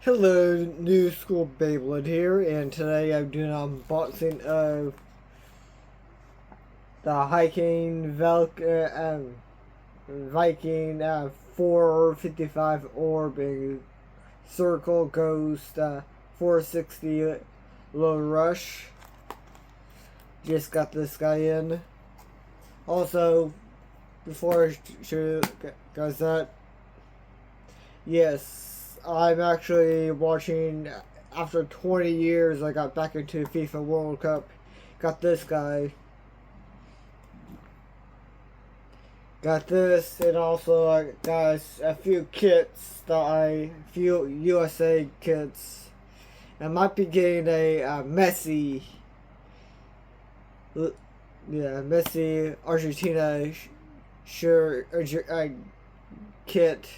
Hello, New School Beyblade here, and today I'm doing an unboxing of the Viking 455 Orb and Circle Ghost 460 Low Rush. Just got this guy in. Also, before I show you guys that, yes, I'm actually watching, after 20 years, I got back into FIFA World Cup. Got this guy. Got this, and also I got a few kits few USA kits. I might be getting a Messi, Messi Argentina shirt kit.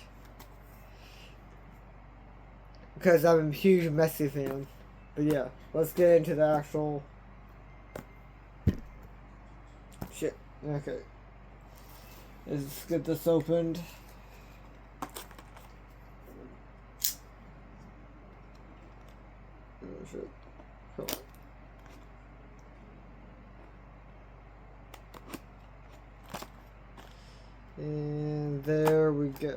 Because I'm a huge Messi fan. But yeah, let's get into the actual shit. Okay. Let's get this opened. Oh shit. Hold on. And there we go.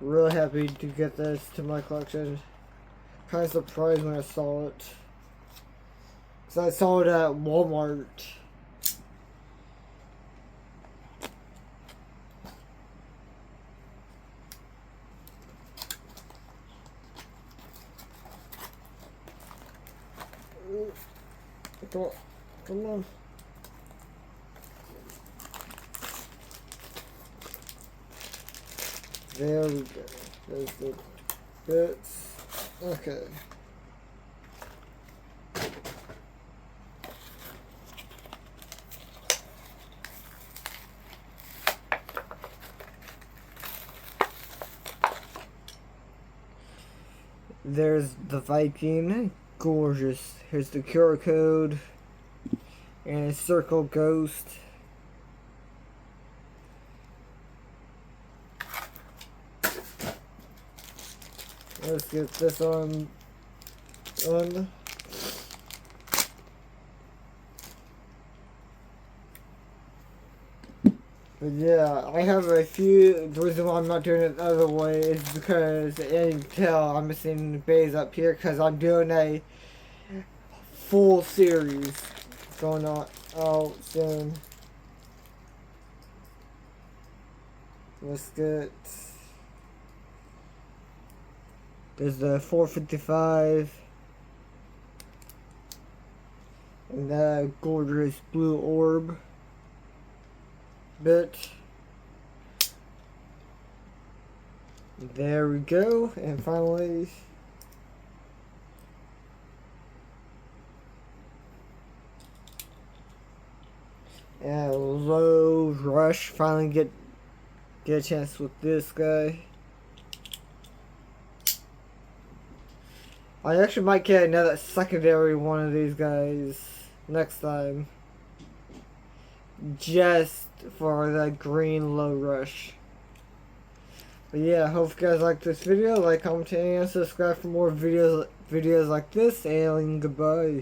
Really happy to get this to my collection. Kind of surprised when I saw it. Because I saw it at Walmart. Come on. There we go. There's the bits. Okay. There's the Viking. Gorgeous. Here's the QR code. And a Circle Ghost. Let's get this on. But yeah, I have a few. The reason why I'm not doing it the other way is because, as you can tell, I'm missing bays up here because I'm doing a full series going on out soon. Let's get. There's the 455 and the gorgeous blue orb bit. There we go, and finally Low Rush. Finally get a chance with this guy. I actually might get another secondary one of these guys next time. Just for the green Low Rush. But yeah, hope you guys like this video. Like, comment, and subscribe for more videos like this. And goodbye.